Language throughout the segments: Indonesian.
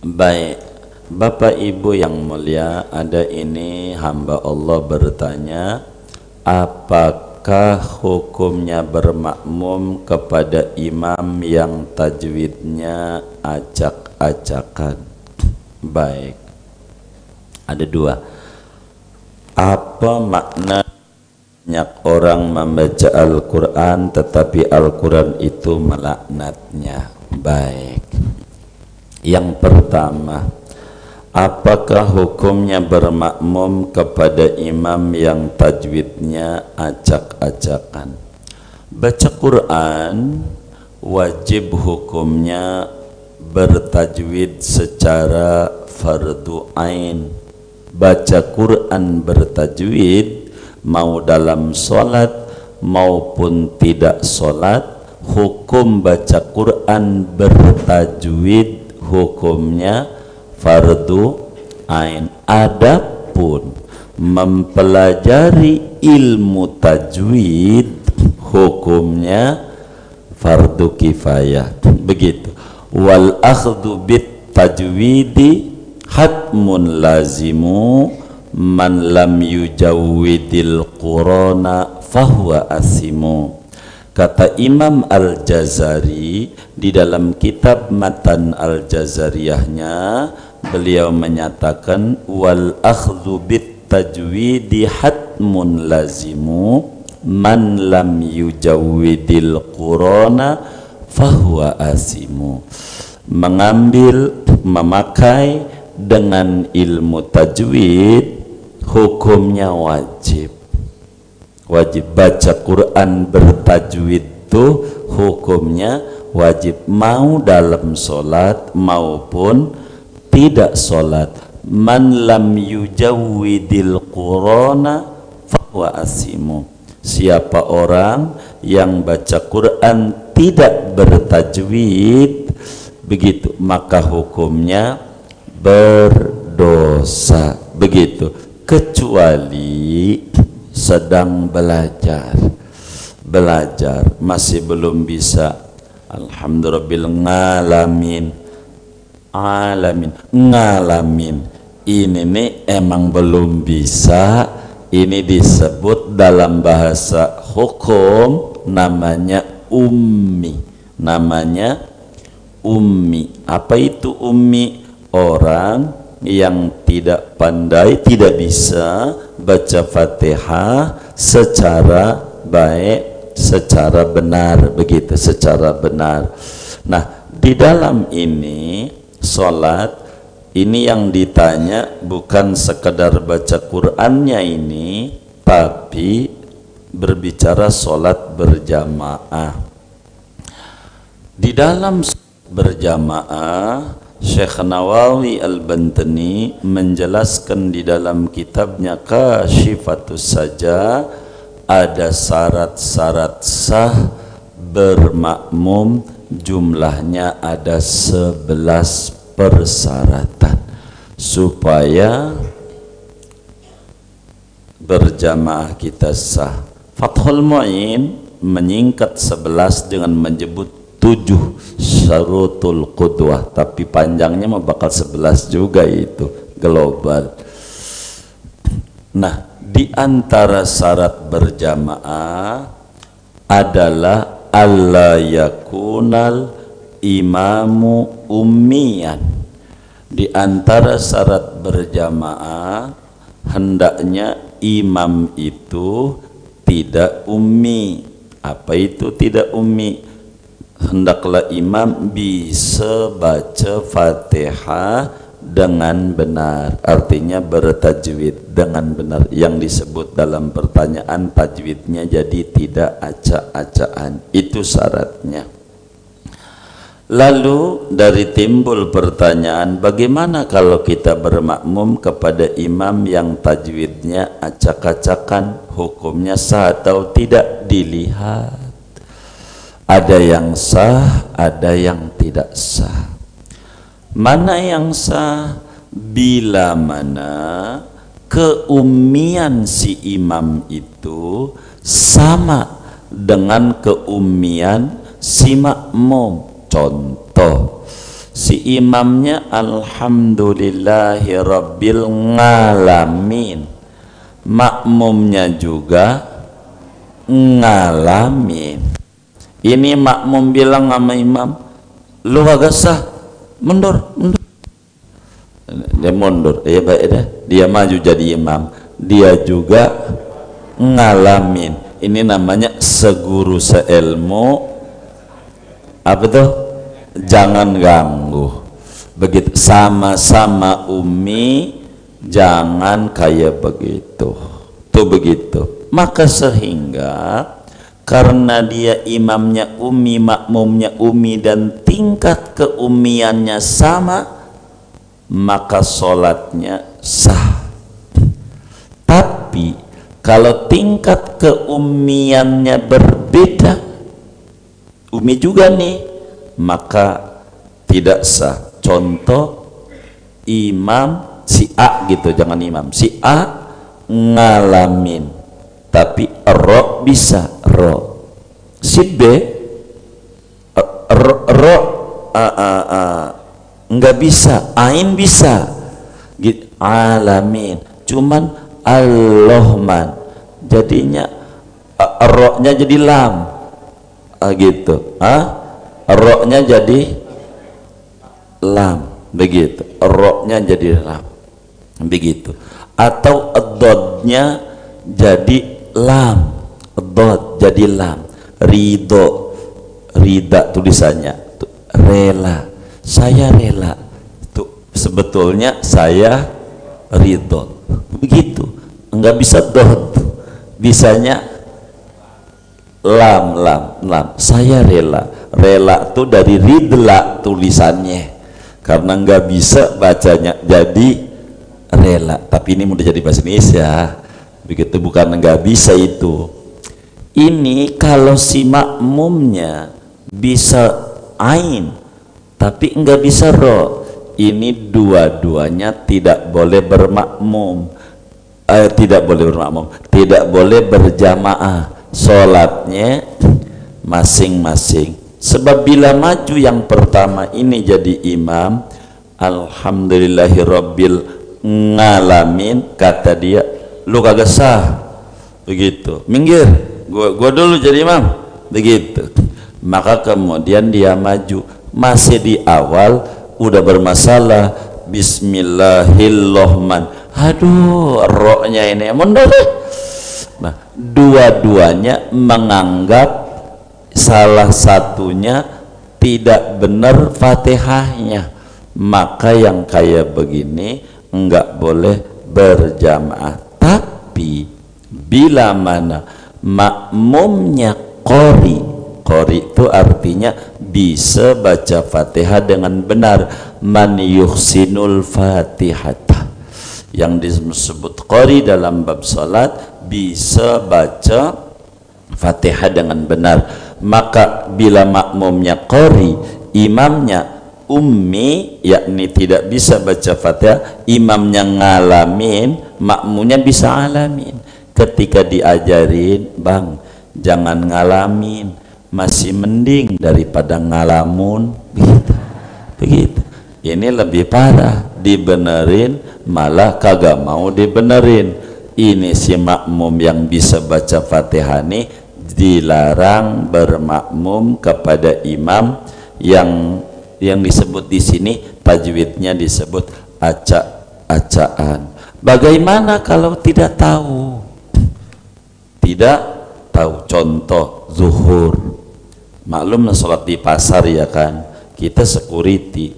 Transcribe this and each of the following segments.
Baik, Bapak Ibu yang mulia, ada ini hamba Allah bertanya, apakah hukumnya bermakmum kepada imam yang tajwidnya acak-acakan? Baik, ada dua. Apa makna banyak orang membaca Al-Quran tetapi Al-Quran itu melaknatnya? Baik, yang pertama, apakah hukumnya bermakmum kepada imam yang tajwidnya acak-acakan? Baca Quran wajib hukumnya bertajwid secara fardu ain. Baca Quran bertajwid mau dalam sholat maupun tidak sholat, hukum baca Quran bertajwid hukumnya fardu ain. Adapun mempelajari ilmu tajwid hukumnya fardu kifayah. Begitu. Wal akhdhu bit tajwidi hatmun lazimu man lam yujawwidil qurana fahuwa asimu. Kata Imam Al-Jazari di dalam kitab Matan Al-Jazariyahnya, beliau menyatakan wal akhdhu bit tajwidi hatmun lazimu man lam yujawwidil qurana fahuwa asimu. Mengambil, memakai dengan ilmu tajwid hukumnya wajib. Wajib baca Quran bertajwid itu hukumnya wajib, mau dalam solat maupun tidak solat. Man lam yujawwidil Qur'ana fahuwa asimu. Siapa orang yang baca Quran tidak bertajwid, begitu, maka hukumnya berdosa. Begitu, kecuali sedang belajar masih belum bisa, alhamdulillah, ngalamin ini nih emang belum bisa. Ini disebut dalam bahasa hukum namanya ummi. Apa itu ummi? Orang yang tidak pandai, tidak bisa baca Fatihah secara baik, secara benar, begitu, secara benar. Nah, di dalam ini sholat ini yang ditanya bukan sekedar baca Qur'annya ini, tapi berbicara sholat berjamaah. Di dalam berjamaah, Syekh Nawawi Al-Bantani menjelaskan di dalam kitabnya Kashifatus Saja ada syarat-syarat sah bermakmum, jumlahnya ada 11 persyaratan supaya berjamaah kita sah. Fathul Mu'in menyingkat 11 dengan menyebut 7 syarutul qudwah, tapi panjangnya mah bakal 11 juga, itu global. Nah, di antara syarat berjamaah adalah alla yakunal imamu ummiyan. Di antara syarat berjamaah hendaknya imam itu tidak ummi. Apa itu tidak ummi? Hendaklah imam bisa baca Fatihah dengan benar, artinya bertajwid dengan benar. Yang disebut dalam pertanyaan tajwidnya jadi tidak acak-acakan, itu syaratnya. Lalu dari timbul pertanyaan, bagaimana kalau kita bermakmum kepada imam yang tajwidnya acak-acakan, hukumnya sah atau tidak? Dilihat, ada yang sah, ada yang tidak sah. Mana yang sah? Bila mana keummian si imam itu sama dengan keummian si makmum. Contoh, si imamnya alhamdulillahi rabbil ngalamin, makmumnya juga ngalamin. Ini makmum bilang sama imam, lu agak sah, mundur. Dia mundur, ya baik dah, dia maju jadi imam, dia juga ngalamin. Ini namanya seguru seilmu, apa tuh? Jangan ganggu. Begitu, sama-sama umi, jangan kayak begitu. Tuh begitu. Maka sehingga karena dia imamnya umi, makmumnya umi, dan tingkat keumiannya sama, maka sholatnya sah. Tapi kalau tingkat keumiannya berbeda, umi juga nih, maka tidak sah. Contoh, imam si A gitu, jangan imam si A ngalamin tapi ro bisa ro, si B ro nggak bisa, ain bisa gitu, alamin cuman Allahman, jadinya ro-nya jadi lam, gitu, ro-nya jadi lam, begitu, ro-nya jadi lam, begitu. Atau dodnya jadi lam, dod jadi lam, ridho, rida tulisannya tuh, rela, saya rela, tuh sebetulnya saya ridho, begitu. Enggak bisa dod, bisanya lam, saya rela. Rela tuh dari ridla tulisannya, karena enggak bisa bacanya jadi rela. Tapi ini udah jadi bahasa Indonesia, begitu, bukan enggak bisa itu. Ini kalau si makmumnya bisa ain tapi enggak bisa ro, ini dua-duanya tidak boleh bermakmum, tidak boleh berjamaah, sholatnya masing-masing. Sebab bila maju yang pertama ini jadi imam, alhamdulillahirabbil ngalamin, kata dia, lu kagak sah, begitu, minggir, gua dulu jadi imam, begitu. Maka kemudian dia maju, masih di awal udah bermasalah, bismillahirrahmanirrahim, aduh ro-nya ini mundur. Nah, dua-duanya menganggap salah satunya tidak benar Fatihahnya, maka yang kayak begini enggak boleh berjamaah. Tapi bila mana makmumnya qori itu artinya bisa baca Fatihah dengan benar, man yuhsinul fatihata, yang disebut qori dalam bab salat, bisa baca Fatihah dengan benar. Maka bila makmumnya qori, imamnya ummi, yakni tidak bisa baca Fatihah, imamnya ngalamin, makmumnya bisa alamin. Ketika diajarin, bang jangan ngalamin, masih mending daripada ngalamun, begitu. Ini lebih parah, dibenerin malah kagak mau dibenerin. Ini si makmum yang bisa baca Fatihah nih dilarang bermakmum kepada imam yang disebut di sini tajwidnya disebut acak-acaan. Bagaimana kalau tidak tahu? Tidak tahu. Contoh zuhur, maklum sholat di pasar ya kan, kita security,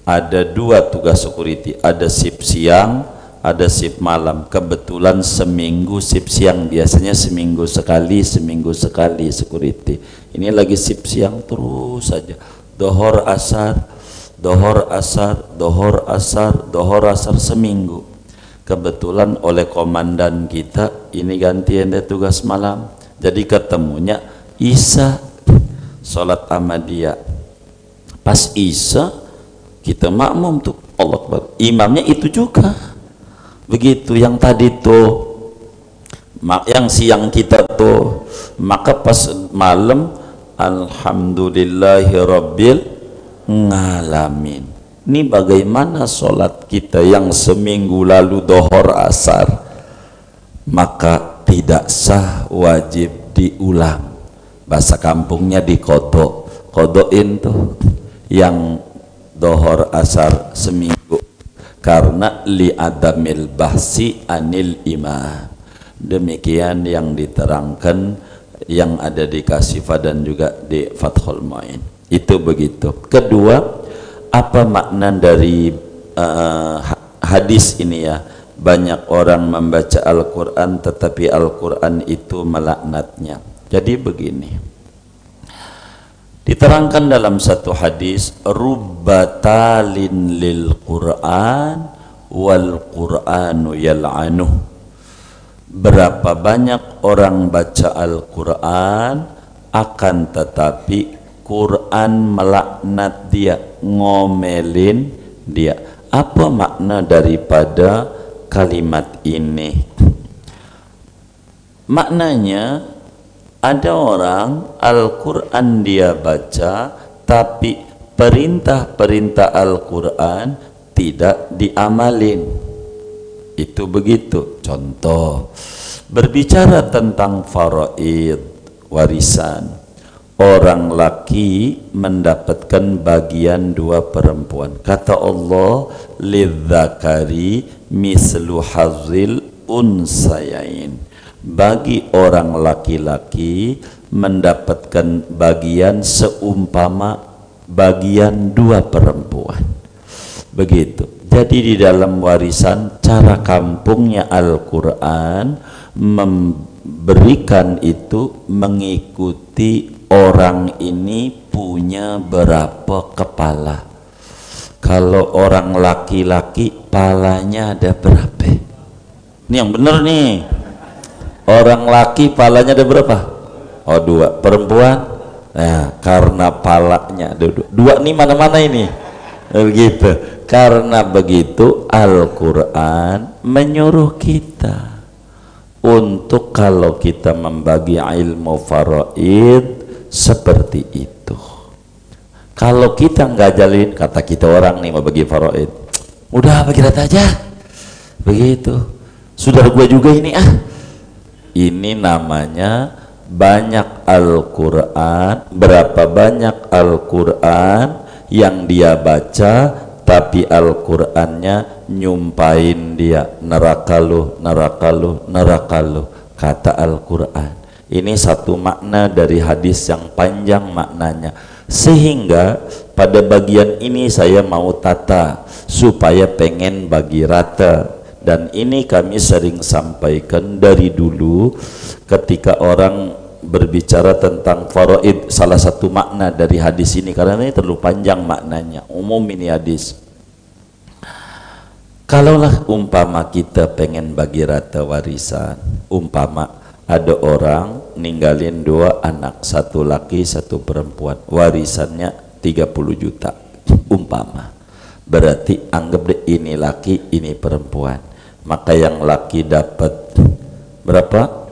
ada dua tugas security, ada shift siang, ada shift malam. Kebetulan seminggu shift siang, biasanya seminggu sekali security. Ini lagi shift siang terus saja, dohor asar, dohor asar, dohor asar, dohor asar, seminggu. Kebetulan oleh komandan kita ini gantian deh tugas malam, jadi ketemunya Isya, sholat sama dia. Pas Isya kita makmum tuh, Allah Akbar, imamnya itu juga begitu, yang tadi tuh yang siang kita tuh. Maka pas malam alhamdulillahirabbil ngalamin. Ini bagaimana sholat kita yang seminggu lalu dohor asar, maka tidak sah, wajib diulang. Bahasa kampungnya kodoin tuh yang dohor asar seminggu, karena li adamil bahsi anil imam. Demikian yang diterangkan yang ada di Kasifah dan juga di Fathul Mu'in. Itu begitu. Kedua, apa makna dari hadis ini ya? Banyak orang membaca Al-Quran tetapi Al-Quran itu melaknatnya. Jadi begini, diterangkan dalam satu hadis, rubbatalin lil Quran wal Quranu yal'anuh. Berapa banyak orang baca Al-Quran akan tetapi Quran melaknat dia, ngomelin dia. Apa makna daripada kalimat ini? Maknanya, ada orang Al-Quran dia baca tapi perintah-perintah Al-Quran tidak diamalin. Itu begitu. Contoh, berbicara tentang faraid, warisan, orang laki mendapatkan bagian 2 perempuan. Kata Allah, lidzakari mislu hazil unsayain. Bagi orang laki-laki mendapatkan bagian seumpama bagian 2 perempuan. Begitu. Jadi di dalam warisan, cara kampungnya Al-Quran memberikan itu mengikuti orang ini punya berapa kepala. Kalau orang laki-laki palanya ada berapa? Ini yang benar nih. Orang laki palanya ada berapa? Oh, 2. Perempuan? Nah, karena palanya ada 2 nih, mana-mana ini. Begitu. Karena begitu Al-Quran menyuruh kita untuk kalau kita membagi ilmu faraid seperti itu. Kalau kita nggak jalin, kata kita orang nih mau bagi faraid, udah bagi rata aja. Begitu. Saudara gue juga ini Ini namanya banyak Al-Quran. Berapa banyak Al-Quran yang dia baca tapi Al-Qur'annya nyumpain dia, neraka lu, neraka lu, neraka lu, kata Al-Qur'an. Ini satu makna dari hadis yang panjang maknanya, sehingga pada bagian ini saya mau tata supaya pengen bagi rata. Dan ini kami sering sampaikan dari dulu ketika orang berbicara tentang faraid, salah satu makna dari hadis ini, karena ini terlalu panjang maknanya, umum ini hadis. Kalaulah umpama kita pengen bagi rata warisan, umpama ada orang ninggalin 2 anak, 1 laki 1 perempuan, warisannya 30 juta umpama, berarti anggap deh ini laki ini perempuan, maka yang laki dapat berapa?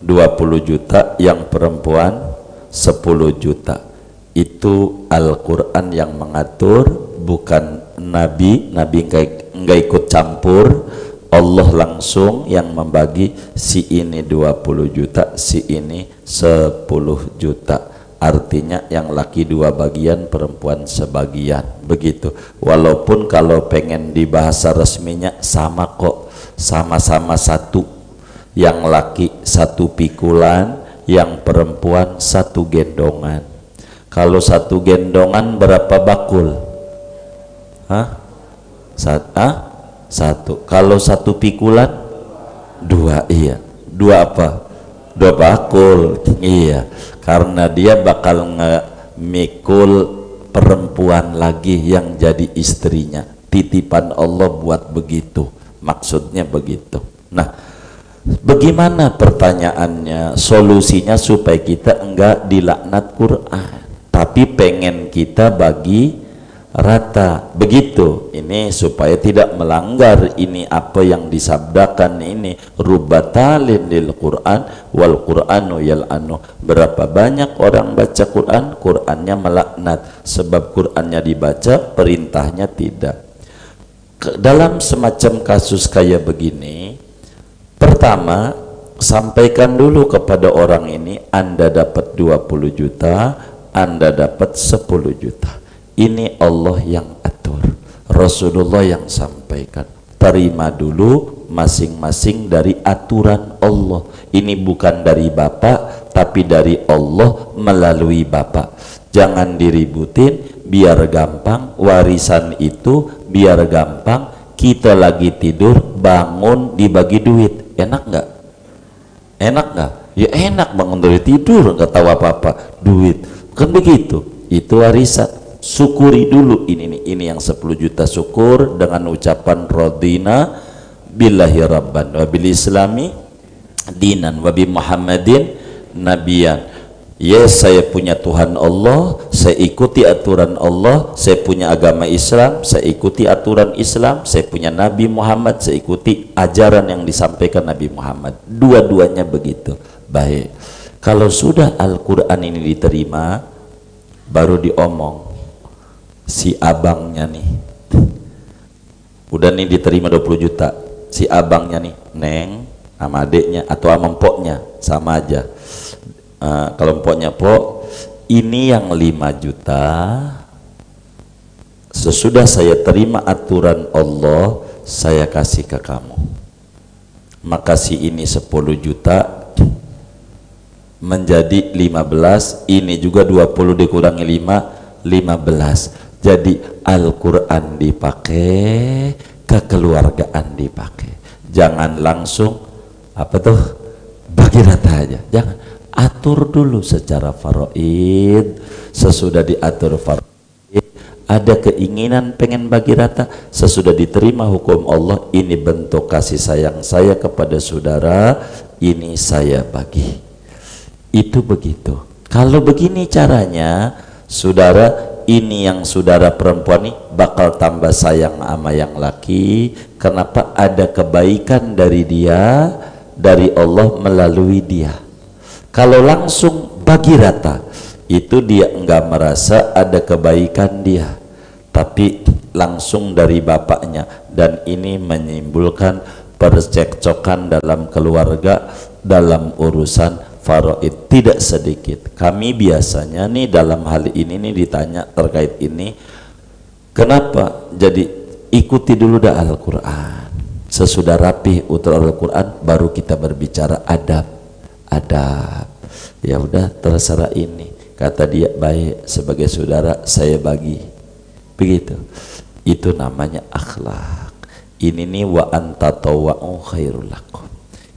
20 juta, yang perempuan 10 juta. Itu Al-Quran yang mengatur, bukan Nabi. Nabi nggak ikut campur, Allah langsung yang membagi, si ini 20 juta, si ini 10 juta. Artinya yang laki 2 bagian, perempuan sebagian, begitu. Walaupun kalau pengen di bahasa resminya sama kok, sama-sama 1. Yang laki 1 pikulan, yang perempuan 1 gendongan. Kalau 1 gendongan berapa bakul? Hah? 1. Kalau 1 pikulan 2, iya. 2 apa? 2 bakul, iya. Karena dia bakal nge-mikul perempuan lagi yang jadi istrinya. Titipan Allah buat begitu, maksudnya begitu. Nah, bagaimana pertanyaannya, solusinya supaya kita enggak dilaknat Quran, tapi pengen kita bagi rata. Begitu ini supaya tidak melanggar ini apa yang disabdakan ini, rubatalin lil Quran wal Quranu yal'anu. Berapa banyak orang baca Quran, Qurannya melaknat, sebab Qurannya dibaca, perintahnya tidak. Dalam semacam kasus kayak begini, pertama sampaikan dulu kepada orang ini, Anda dapat 20 juta, Anda dapat 10 juta. Ini Allah yang atur, Rasulullah yang sampaikan. Terima dulu masing-masing dari aturan Allah. Ini bukan dari Bapak, tapi dari Allah melalui Bapak. Jangan diributin, biar gampang. Warisan itu biar gampang. Kita lagi tidur, bangun dibagi duit. Enak nggak? Enak nggak? Ya enak, bangun dari tidur nggak tahu apa-apa, duit. Kan begitu. Itu warisan. Syukuri dulu ini yang 10 juta, syukur dengan ucapan radina billahi rabban wa bil islami dinan wa bi muhammadin nabiyan. Yes, saya punya Tuhan Allah, saya ikuti aturan Allah, saya punya agama Islam, saya ikuti aturan Islam, saya punya Nabi Muhammad, saya ikuti ajaran yang disampaikan Nabi Muhammad. Dua-duanya begitu. Baik, kalau sudah Al-Quran ini diterima, baru diomong si abangnya nih, udah nih diterima 20 juta, si abangnya nih, neng sama adeknya atau sama empoknya sama aja. Kalau empoknya, pok ini yang 5 juta sesudah saya terima aturan Allah, saya kasih ke kamu. Maka si ini 10 juta menjadi 15, ini juga 20 dikurangi 5, 15. Jadi Al-Quran dipakai, kekeluargaan dipakai. Jangan langsung apa tuh bagi rata aja, jangan. Atur dulu secara faraid. Sesudah diatur faraid, ada keinginan pengen bagi rata, sesudah diterima hukum Allah, ini bentuk kasih sayang saya kepada saudara, ini saya bagi. Itu begitu. Kalau begini caranya, saudara, ini yang saudara perempuan nih bakal tambah sayang sama yang laki. Kenapa? Ada kebaikan dari dia, dari Allah melalui dia. Kalau langsung bagi rata, itu dia enggak merasa ada kebaikan dia, tapi langsung dari bapaknya, dan ini menimbulkan percekcokan dalam keluarga, dalam urusan faraid tidak sedikit. Kami biasanya nih dalam hal ini nih ditanya terkait ini, kenapa? Jadi ikuti dulu dah Al-Quran. Sesudah rapih utur Al-Quran, baru kita berbicara adab. Ya udah, terserah ini. Kata dia, baik, sebagai saudara saya bagi. Begitu. Itu namanya akhlak. Ini nih wa antatawa'u khairul lakum.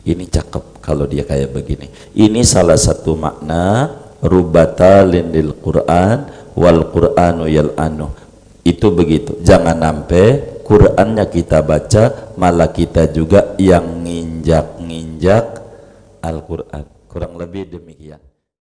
Ini cakep kalau dia kayak begini. Ini salah satu makna rubatalin lil Quran wal Quranu yal'anu. Itu begitu. Jangan sampai Qurannya kita baca, malah kita juga yang nginjak-nginjak Al-Quran. Kurang lebih demikian.